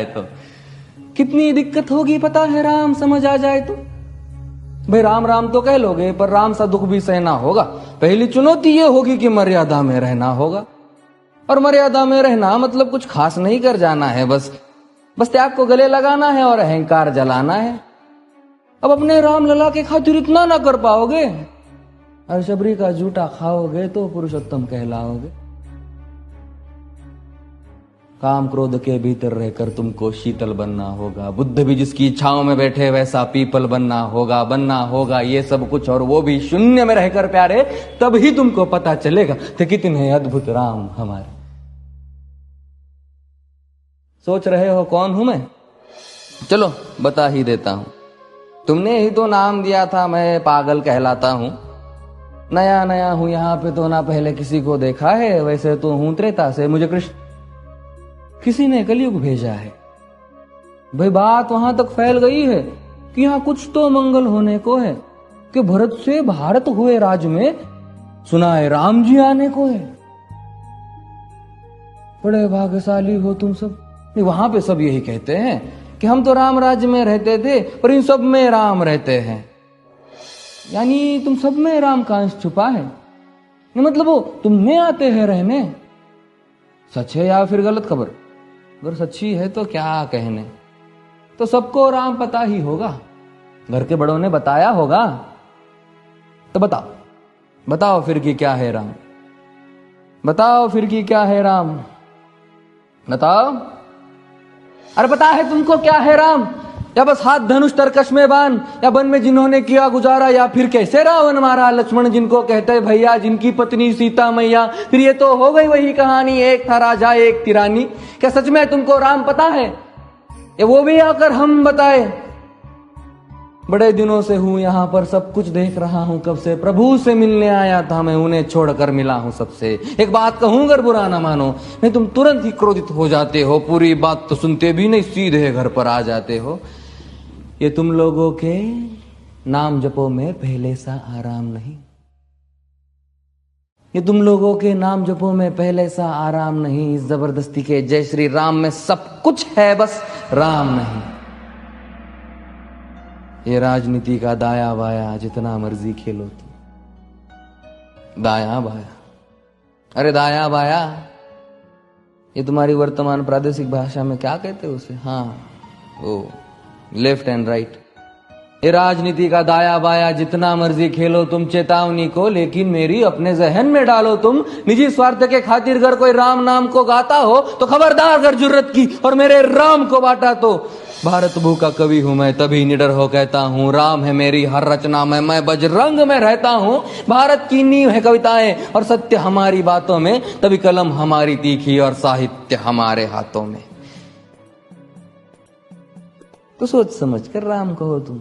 तो कितनी दिक्कत होगी पता है राम समझ आ जाए तो। भाई राम राम तो कह लोगे, पर राम सा दुख भी सहना होगा। पहली चुनौती ये होगी कि मर्यादा में रहना होगा, और मर्यादा में रहना मतलब कुछ खास नहीं कर जाना है, बस त्याग को गले लगाना है और अहंकार जलाना है। अब अपने राम लला के खातिर इतना ना कर पाओगे और शबरी का जूठा खाओगे तो पुरुषोत्तम कहलाओगे। काम क्रोध के भीतर रहकर तुमको शीतल बनना होगा। बुद्ध भी जिसकी इच्छाओं में बैठे वैसा पीपल बनना होगा ये सब कुछ, और वो भी शून्य में रहकर प्यारे। तभी तुमको पता चलेगा कि कितने अद्भुत राम हमारे। सोच रहे हो कौन हूं मैं? चलो बता ही देता हूं। तुमने ही तो नाम दिया था मैं पागल कहलाता हूं। नया नया हूं यहाँ पे तो ना पहले किसी को देखा है। वैसे तो हूं त्रेता से, मुझे कृष्ण किसी ने कलयुग भेजा है। भाई बात वहां तक फैल गई है कि यहाँ कुछ तो मंगल होने को है, कि भरत से भारत हुए राज में सुना है राम जी आने को है। बड़े भाग्यशाली हो तुम सब। वहां पे सब यही कहते हैं कि हम तो राम राज्य में रहते थे, पर इन सब में राम रहते हैं। यानी तुम सब में राम का अंश छुपा है, मतलब वो तुम में आते हैं रहने। सच है या फिर गलत खबर? अगर सच्ची है तो क्या कहने, तो सबको राम पता ही होगा, घर के बड़ों ने बताया होगा। तो बताओ फिर कि क्या है राम? बताओ फिर कि क्या है राम? बताओ। अरे पता है तुमको क्या है राम? या बस हाथ धनुष तरकश में बाण, या वन में जिन्होंने किया गुजारा, या फिर कैसे रावण मारा लक्ष्मण जिनको कहते भैया, जिनकी पत्नी सीता मैया। फिर ये तो हो गई वही कहानी, एक था राजा एक थी रानी। क्या सच में तुमको राम पता है? ये वो भी आकर हम बताए। बड़े दिनों से हूं यहाँ पर, सब कुछ देख रहा हूं कब से। प्रभु से मिलने आया था मैं, उन्हें छोड़कर मिला हूं सबसे। एक बात कहूं अगर बुरा ना मानो, नहीं तुम तुरंत ही क्रोधित हो जाते हो। पूरी बात तो सुनते भी नहीं, सीधे घर पर आ जाते हो। ये तुम लोगों के नाम जपो में पहले सा आराम नहीं। ये तुम लोगों के नाम जपो में पहले सा आराम नहीं। इस जबरदस्ती के जय श्री राम में सब कुछ है, बस राम नहीं। ये राजनीति का दाया बाया जितना मर्जी खेलो तुम। दाया बाया, अरे दाया बाया, ये तुम्हारी वर्तमान प्रादेशिक भाषा में क्या कहते हो उसे? हाँ वो लेफ्ट एंड राइट। ये राजनीति का दाया बाया जितना मर्जी खेलो तुम चेतावनी को, लेकिन मेरी अपने जहन में डालो तुम। निजी स्वार्थ के खातिर अगर कोई राम नाम को गाता हो तो खबरदार अगर जुर्रत की और मेरे राम को बांटा तो। भारत भू का कवि हूं मैं, तभी निडर हो कहता हूं राम है मेरी हर रचना में। मैं बजरंग में रहता हूं, भारत की नींव है कविताएं और सत्य हमारी बातों में। तभी कलम हमारी तीखी और साहित्य हमारे हाथों में। तो सोच समझ कर राम कहो तुम।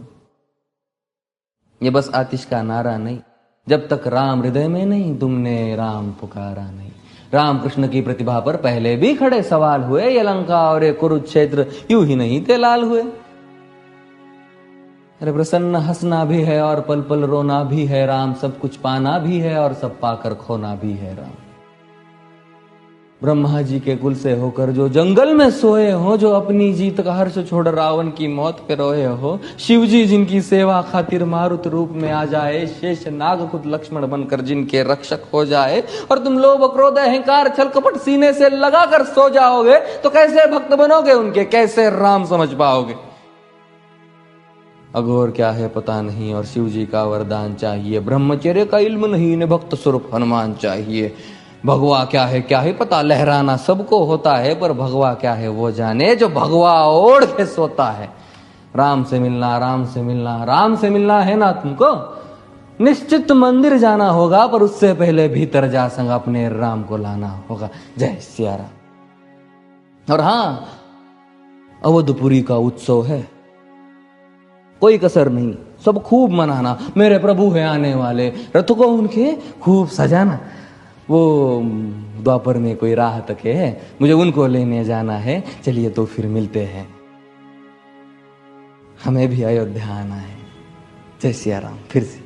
ये बस आतिश का नारा नहीं, जब तक राम हृदय में नहीं तुमने राम पुकारा नहीं। राम कृष्ण की प्रतिभा पर पहले भी खड़े सवाल हुए। ये लंका और ये कुरुक्षेत्र यूं ही नहीं थे लाल हुए। अरे प्रसन्न हंसना भी है और पल पल रोना भी है राम। सब कुछ पाना भी है और सब पाकर खोना भी है राम। ब्रह्मा जी के कुल से होकर जो जंगल में सोए हो, जो अपनी जीत का हर्ष छोड़ रावण की मौत पे रोए हो। शिव जी जिनकी सेवा खातिर मारुत रूप में आ जाए। शेष नाग खुद लक्ष्मण बनकर जिनके रक्षक हो जाए। और तुम लोभ क्रोध अहंकार छल कपट सीने से लगा कर सो जाओगे तो कैसे भक्त बनोगे उनके, कैसे राम समझ पाओगे? अघोर क्या है पता नहीं और शिव जी का वरदान चाहिए। ब्रह्मचर्य का इल्म नहीं, इन्हें भक्त स्वरूप हनुमान चाहिए। भगवा क्या है पता, लहराना सबको होता है, पर भगवा क्या है वो जाने जो भगवा ओढ़ के सोता है। राम से मिलना, राम से मिलना, राम से मिलना है ना तुमको? निश्चित मंदिर जाना होगा, पर उससे पहले भीतर जा संग अपने राम को लाना होगा। जय सिया राम। और हाँ, अवधपुरी का उत्सव है, कोई कसर नहीं, सब खूब मनाना। मेरे प्रभु है आने वाले, रथ को उनके खूब सजाना। वो द्वापर में कोई राह तक है, मुझे उनको लेने जाना है। चलिए तो फिर मिलते हैं, हमें भी अयोध्या आना है। जय सिया राम। फिर से